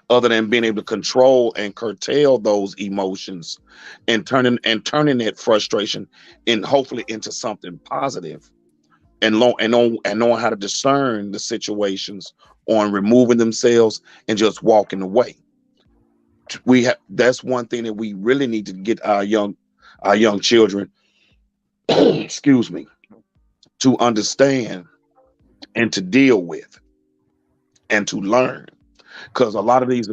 Other than being able to control and curtail those emotions and turning that frustration and hopefully into something positive and knowing how to discern the situations on removing themselves and just walking away. We have That's one thing that we really need to get our young children excuse me, to understand and to deal with and to learn, because a lot of these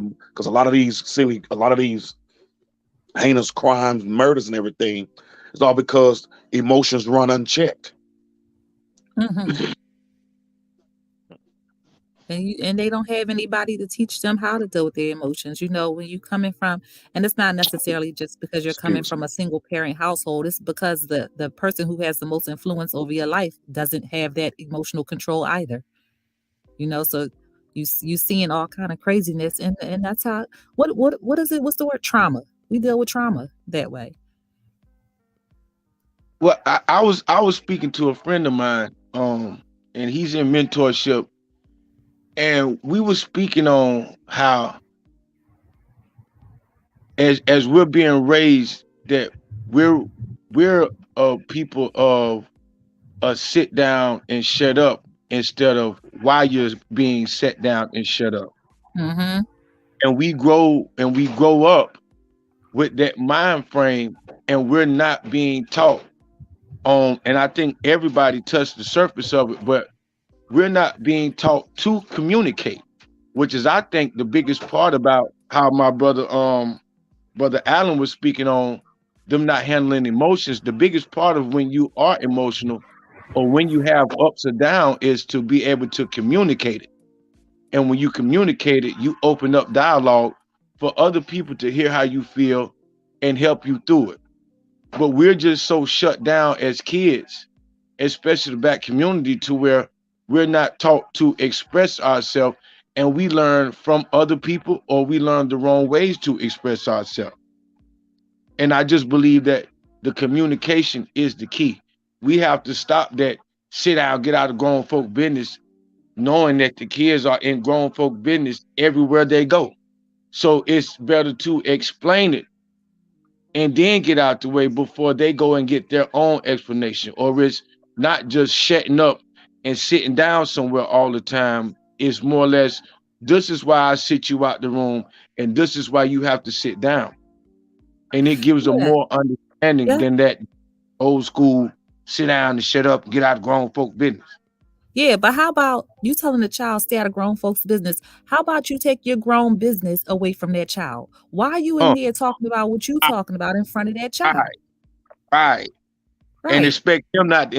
heinous crimes, murders, and everything is all because emotions run unchecked. Mhm. And they don't have anybody to teach them how to deal with their emotions. You know, when you coming from, and it's not necessarily just because you're coming Excuse from me. a single parent household. It's because the person who has the most influence over your life doesn't have that emotional control either. You know, so you seeing all kind of craziness, and that's how. What is it? What's the word? Trauma. We deal with trauma that way. Well, I was speaking to a friend of mine, and he's in mentorship, and we were speaking on how as we're being raised that we're we're people of a sit down and shut up instead of why you're being set down and shut up. Mm-hmm. And we grow up with that mind frame, and we're not being taught and I think everybody touched the surface of it, but we're not being taught to communicate, which is I think the biggest part about how my brother Allen was speaking on them not handling emotions. The biggest part of when you are emotional or when you have ups or down is to be able to communicate it. And when you communicate it, you open up dialogue for other people to hear how you feel and help you through it. But we're just so shut down as kids, especially the black community, to where we're not taught to express ourselves, and we learn from other people or we learn the wrong ways to express ourselves. And I just believe that the communication is the key. We have to stop that sit down, get out of grown folk business, knowing that the kids are in grown folk business everywhere they go. So it's better to explain it and then get out the way before they go and get their own explanation. Or it's not just shutting up and sitting down somewhere all the time. It's more or less, this is why I sit you out the room, and this is why you have to sit down. And it gives a Yeah. more understanding Yeah. than that old school sit down and shut up and get out of grown folk business. Yeah, but how about you telling the child stay out of grown folks' business? How about you take your grown business away from that child? Why are you in Uh, there talking about what you talking about in front of that child? right, right. And Right. expect him not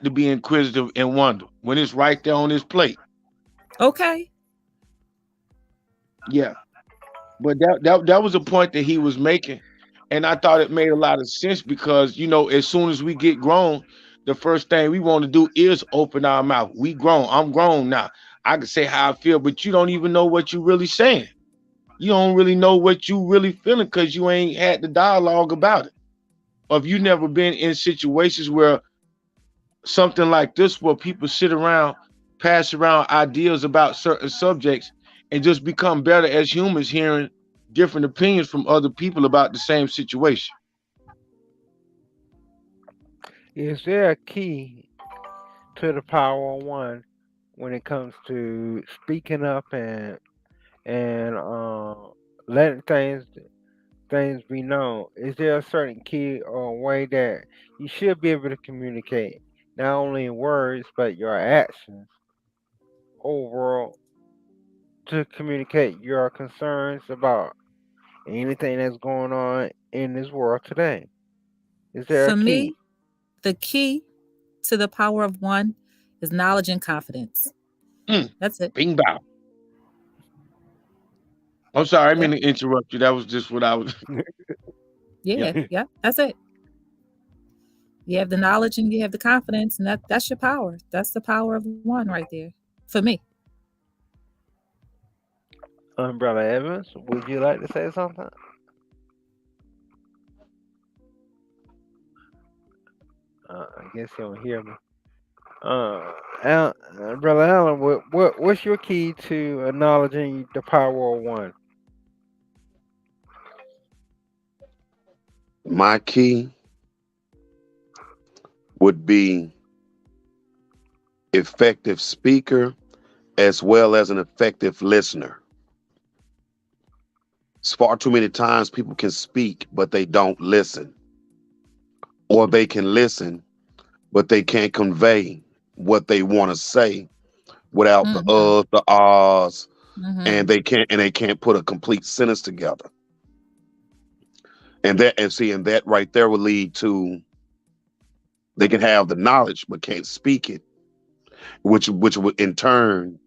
to be inquisitive and wonder when it's right there on his plate. Okay. Yeah. But that was a point that he was making, and I thought it made a lot of sense because as soon as we get grown, the first thing we want to do is open our mouth. We grown. I'm grown now. I can say how I feel, but you don't even know what you really saying. You don't really know what you really feeling because you ain't had the dialogue about it. Or if you never been in situations where something like this, where people sit around, pass around ideas about certain subjects, and just become better as humans, hearing different opinions from other people about the same situation. Is there a key to the power of one when it comes to speaking up and letting things be known? Is there a certain key or way that you should be able to communicate, not only in words but your actions overall, to communicate your concerns about anything that's going on in this world today? Is there a For key? me, the key to the power of one is knowledge and confidence. Mm, That's it. bing bow. I'm sorry, I Yeah. mean to interrupt you. That was just what I was. Yeah. Yeah. Yeah. That's it. You have the knowledge and you have the confidence, and that's your power. That's the power of one right there. For me. Brother Evans, would you like to say something? I guess you don't hear me. Brother Allen, what's your key to acknowledging the power of one? My key would be effective speaker as well as an effective listener. It's far too many times people can speak, but they don't listen, or they can listen, but they can't convey what they want to say without the Mm-hmm. the ahs, Mm-hmm. and they can't put a complete sentence together. And that right there would lead to they can have the knowledge but can't speak it, which would in turn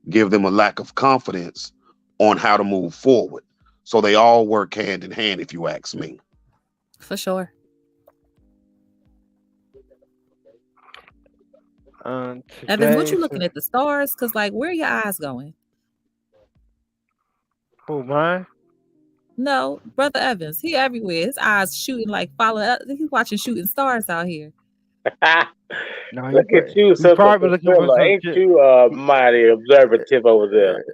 give them a lack of confidence on how to move forward. So they all work hand in hand, if you ask me. For sure. Evans, what you Today's looking at the stars? Cause like, where are your eyes going? who mine? No, brother Evans, he everywhere. His eyes shooting like he's watching shooting stars out here. No, Look at you, he's Sister probably looking for Priscilla. some Ain't you he, mighty observative over there?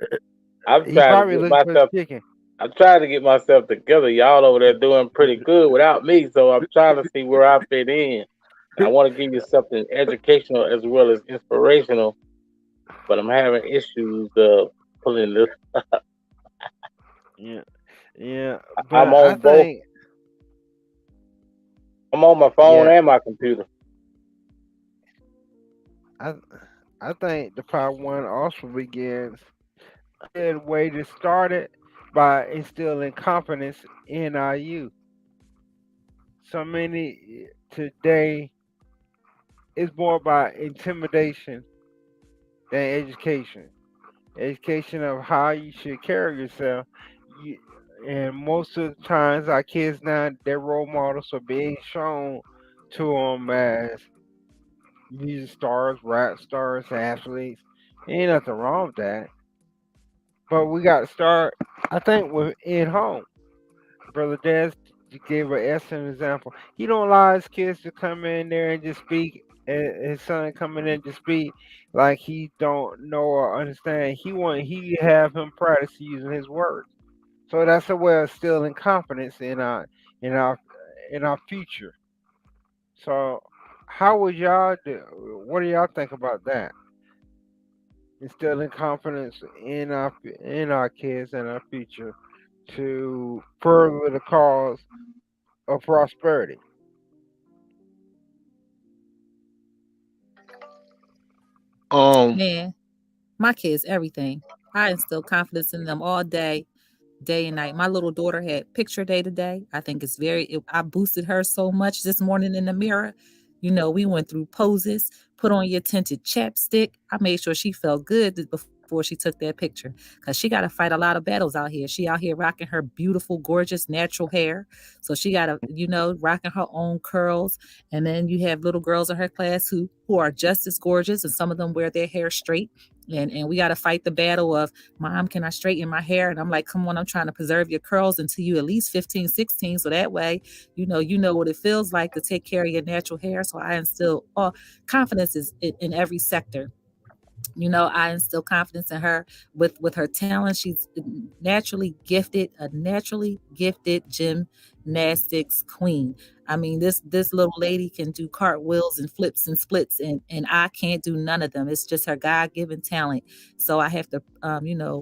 I'm he trying to probably get looking for myself. chicken. I'm trying to get myself together. Y'all over there doing pretty good without me, so I'm trying to see where I fit in. And I want to give you something educational as well as inspirational, but I'm having issues pulling this. Yeah, yeah, I'm but I on both. think I'm on my phone yeah, and my computer. I I think the part one also begins a way to start it by instilling confidence in our youth. So many today is more about intimidation than education. Education of how you should carry yourself. You, and most of the times, our kids now, their role models are being shown to them as music stars, rap stars, athletes. Ain't nothing wrong with that. But we got to start, I think, with in home. Brother Des gave an excellent example. He don't allow his kids to come in there and just speak. And his son coming in to speak like he don't know or understand. He have him practice using his words. So that's a way of instilling confidence in our in our future. So how would y'all do? What do y'all think about that? Instilling confidence in our kids and our future to further the cause of prosperity. Um, Man, my kids, everything. I instill confidence in them all day, day and night. My little daughter had picture day today. I think I boosted her so much this morning in the mirror. We went through poses, put on your tinted chapstick. I made sure she felt good before she took that picture because she got to fight a lot of battles out here. She out here rocking her beautiful, gorgeous, natural hair. So she got to, rocking her own curls. And then you have little girls in her class who are just as gorgeous, and some of them wear their hair straight. And we got to fight the battle of, Mom, can I straighten my hair? And I'm like, come on, I'm trying to preserve your curls until you at least 15, 16. So that way, you know what it feels like to take care of your natural hair. So I instill confidence is in every sector. I instill confidence in her with her talent. She's a naturally gifted gymnastics queen. I mean, this little lady can do cartwheels and flips and splits, and I can't do none of them. It's just her God-given talent. So I have to,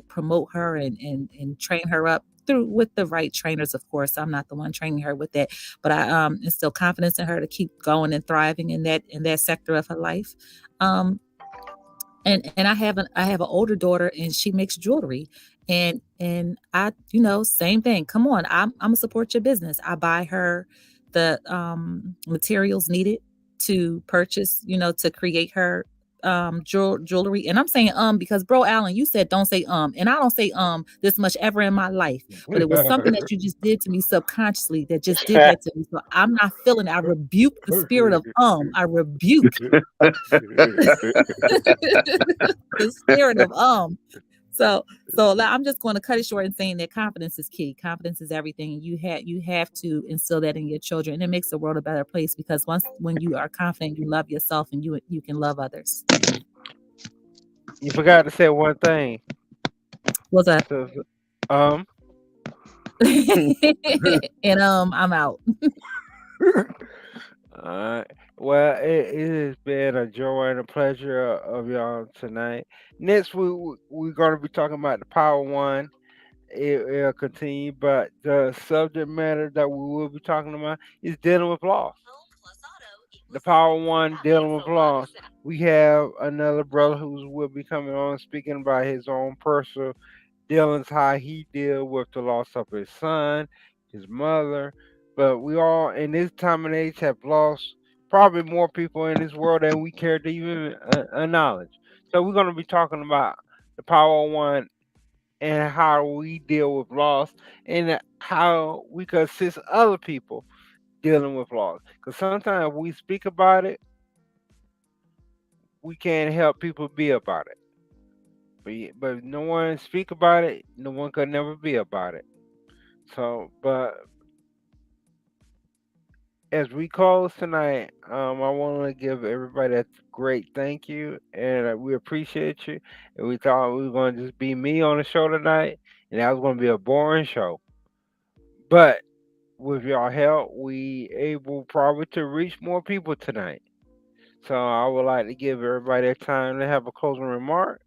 promote her and train her up through with the right trainers. Of course, I'm not the one training her with that, but I instill confidence in her to keep going and thriving in that sector of her life. Um, and I have an older daughter, and she makes jewelry, and I, same thing. Come on, I'm gonna support your business. I buy her the materials needed to purchase, to create her jewelry. And I'm saying because bro Allen, you said don't say and I don't say this much ever in my life, but it was something that you just did to me subconsciously that just did that to me. So I'm not feeling it. I rebuke the spirit of I rebuke the spirit of I'm just going to cut it short and saying that confidence is key. Confidence is everything. And you have to instill that in your children, and it makes the world a better place, because when you are confident, you love yourself, and you can love others. You forgot to say one thing. What's up? So, um, And I'm out. Alright. Well, it has been a joy and a pleasure of y'all tonight. Next week, we're going to be talking about the Power One. It'll continue, but the subject matter that we will be talking about is dealing with loss. The Power One dealing with loss. We have another brother who will be coming on speaking about his own personal dealings, how he deal with the loss of his son, his mother. But we all in this time and age have lost probably more people in this world than we care to even acknowledge. So we're going to be talking about the Power One and how we deal with loss, and how we can assist other people dealing with loss. Because sometimes we speak about it, we can't help people be about it. But if no one speak about it, no one could never be about it. So, but as we close tonight, I want to give everybody a great thank you, and we appreciate you. And we thought we were going to just be me on the show tonight, and that was going to be a boring show. But with your help, we able probably to reach more people tonight. So I would like to give everybody a time to have a closing remark,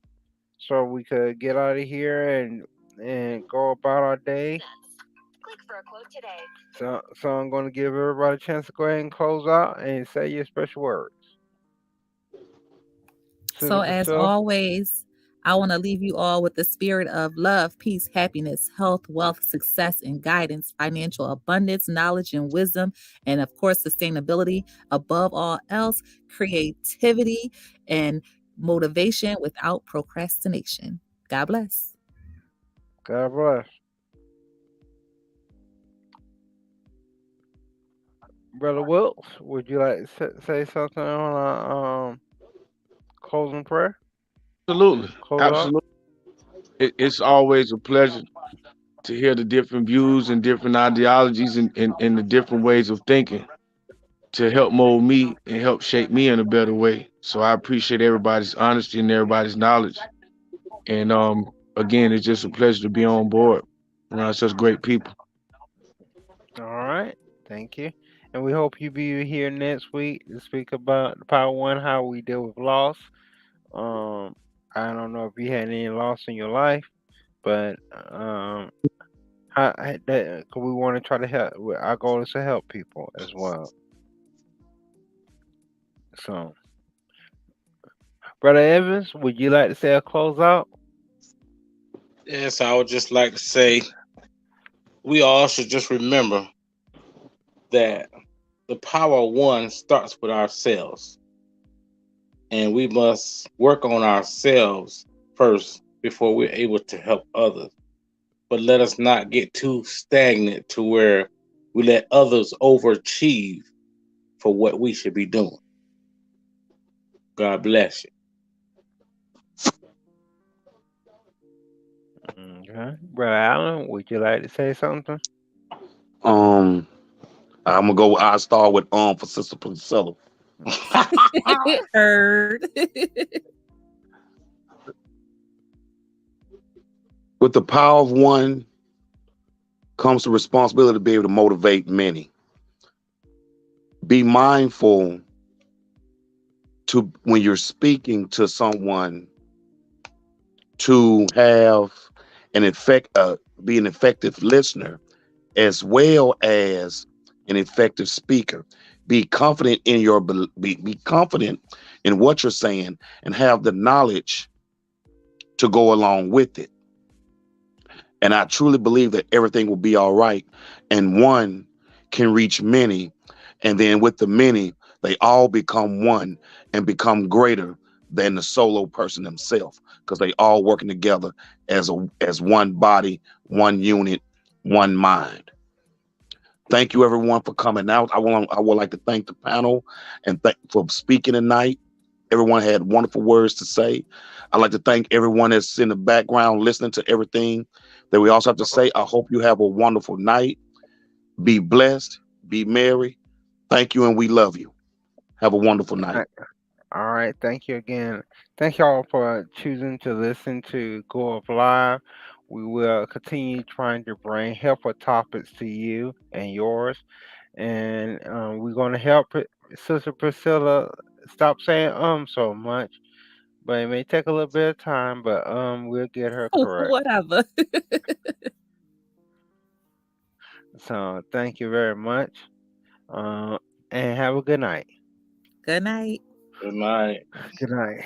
so we could get out of here and go about our day. So I'm going to give everybody a chance to go ahead and close out and say your special words. So, Sister as Priscilla. always, I want to leave you all with the spirit of love, peace, happiness, health, wealth, success, and guidance, financial abundance, knowledge, and wisdom, and of course, sustainability. Above all else, creativity and motivation without procrastination. God bless. God bless. Brother Wilkes, would you like to say something on our closing prayer? Absolutely. Close out. Absolutely. It's always a pleasure to hear the different views and different ideologies and the different ways of thinking to help mold me and help shape me in a better way. So I appreciate everybody's honesty and everybody's knowledge. And again, it's just a pleasure to be on board around such great people. All right. Thank you. And we hope you be here next week to speak about the Power One, how we deal with loss. Um, I don't know if you had any loss in your life, but that, 'cause we want to try to help. Our goal is to help people as well. So, Brother Evans, would you like to say a close out? Yes, I would just like to say we all should just remember that the power of one starts with ourselves, and we must work on ourselves first before we're able to help others. But let us not get too stagnant to where we let others overachieve for what we should be doing. God bless you. Okay. Brother Allen, would you like to say something? I'm gonna go. I start with for Sister Priscilla. Heard. With the power of one comes the responsibility to be able to motivate many. Be mindful to when you're speaking to someone to have an effect, be an effective listener as well as an effective speaker. Be confident in your be confident in what you're saying and have the knowledge to go along with it. And I truly believe that everything will be all right. And one can reach many. And then with the many, they all become one and become greater than the solo person himself, because they all working together as one body, one unit, one mind. Thank you everyone for coming out. I would like to thank the panel and thank for speaking tonight. Everyone had wonderful words to say. I'd like to thank everyone that's in the background listening to everything that we also have to say. I hope you have a wonderful night. Be blessed. Be merry. Thank you, and we love you. Have a wonderful night. All right. Thank you again. Thank y'all for choosing to listen to Go Up Live. We will continue trying to bring helpful topics to you and yours. And we're going to help Sister Priscilla stop saying so much. But it may take a little bit of time, but we'll get her correct. Whatever. So thank you very much. And have a good night. Good night. Good night. Good night.